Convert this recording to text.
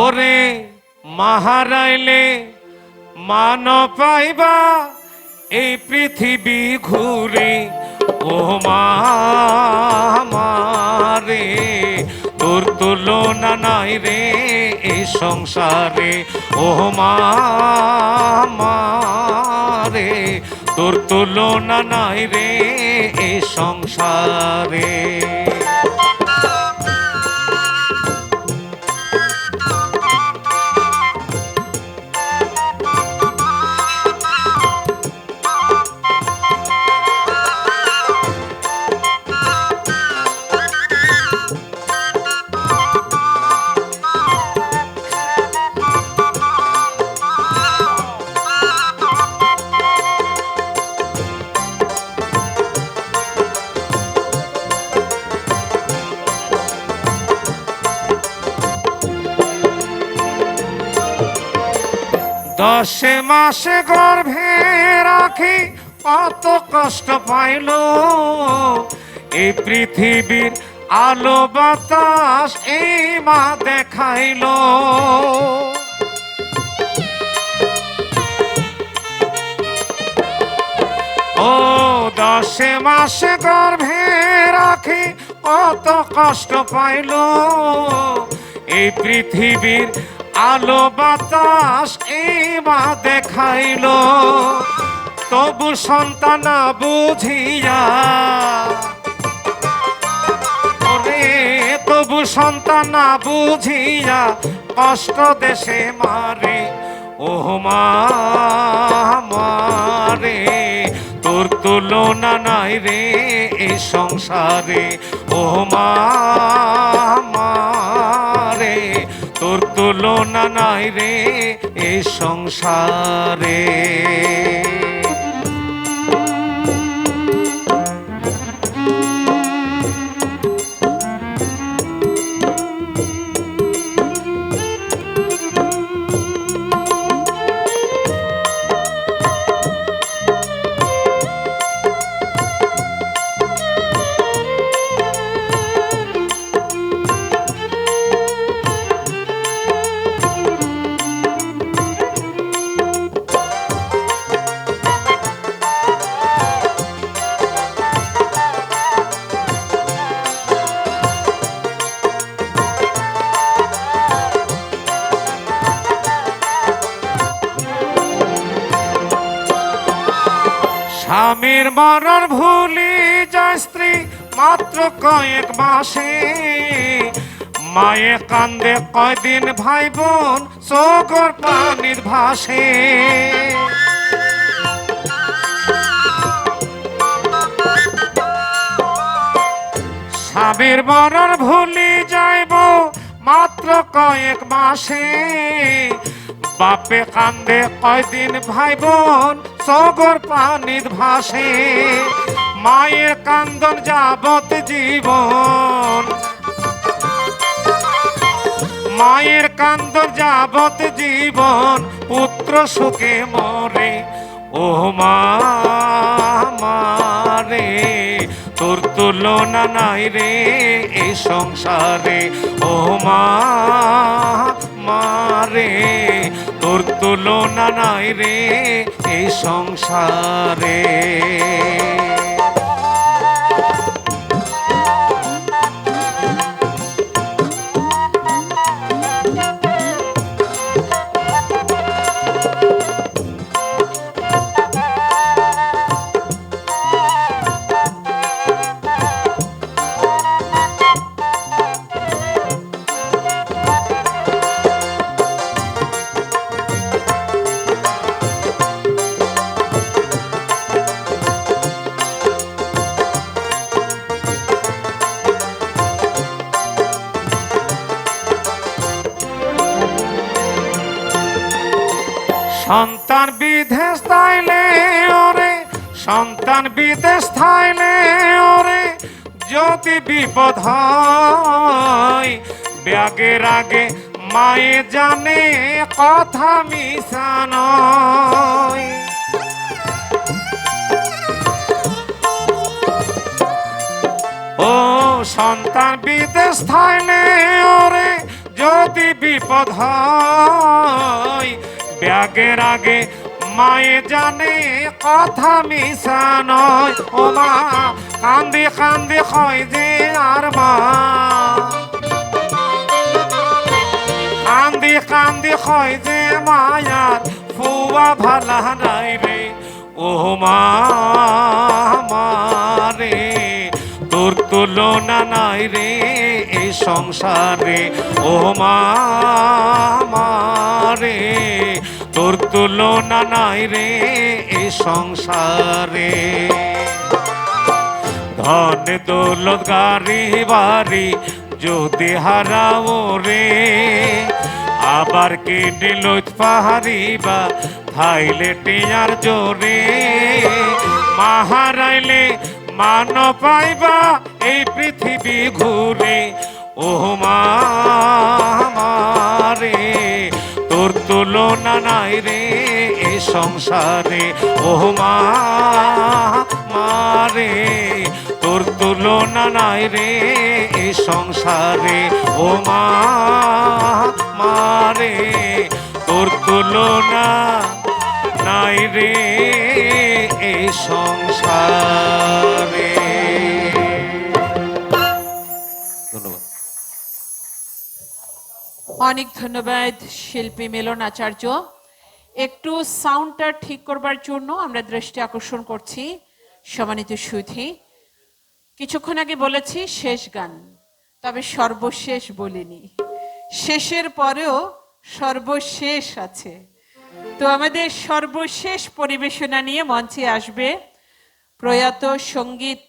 ওরে মাহারাইলে মান পাইবা এই পৃথিবী ঘুরে ও মারে তোর তুলনা নাই রে এই সংসারে ও মারে তোর তুলনা নাই রে এই সংসারে। দশে মাসে গর্ভে রাখি কত কষ্ট পাইল এই পৃথিবীর আলো বাতাস এই মা দেখাইল। ও দশে মাসে গর্ভে রাখি কত কষ্ট পাইল এই পৃথিবীর আলো বাতাস এবা দেখাইল। তবু সন্তান বুঝিয়া ওরে তবু সন্তান বুঝিয়া কষ্ট দেশে মারে ও মারে তোর তুলনা নাই রে এই সংসারে ও মারে তোর তুলনা নাই রে এই সংসারে। স্বামীর মরণ ভুলি যায় স্ত্রী মাত্র কয়েক মাসে মায়ে কান্দে কয়দিন ভাই বোন চোখের পানির ভাসে। স্বামীর মরণ ভুলি যাইব মাত্র কয়েক মাসে বাপে কান্দে কয়দিন ভাই বোন চোখের পানির ভাসে। মায়ের কান্দন যাবত জীবন মায়ের কান্দন যাবত জীবন পুত্র সুখে মরে ও মারে তোর তুলনা নাই রে এই সংসারে ও মারে তোর তুলনা নাই রে এই সংসারে। সন্তান বিদেশ থাইলে ওরে সন্তান বিদেশ থাইলে ওরে যদি বিপদ হয় ব্যাগের আগে মায়ে জানে কথা মিশা নয়। ও ও সন্তান বিদেশ থাইলে ওরে যদি বিপদ হয় ব্যাগের আগে মায়ে জানে কথা মিশা নয় ও মা কান্দি কান্দি হয় যে আর মা কান্দি কান্দি হয় যে মায়ার ফুয়া ভালা নাই রে ও মা মারে তোর তুলনা নাই রে এই সংসারে ও মা মারে তোর তুলনা নাই রে এই সংসারে ধন দৌলত গাড়ি বাড়ি যদি হারাও রে আবার কেটে লইত পাহাড়িবা থাইলে টিয়ার জোরে মা হারাইলে মান পাইবা এই পৃথিবী ঘুরে ও মা মারে তোর তুলনা নাই রে এই সংসারে ও মা মারে তোর তুলনা নাই রে এই সংসারে ও মা মারে তোর তুলনা নাই রে এই সংসারে। ধন্যবাদ। অনেক ধন্যবাদ শিল্পী মিলন আচার্য। একটু সাউন্ডটা ঠিক করবার জন্য আমরা দৃষ্টি আকর্ষণ করছি সম্মানিত সুধী। কিছুক্ষণ আগে বলেছি শেষ গান, তবে সর্বশেষ বলিনি, শেষের পরেও সর্বশেষ আছে। তো আমাদের সর্বশেষ পরিবেশনা নিয়ে মঞ্চে আসবে প্রয়াত সঙ্গীত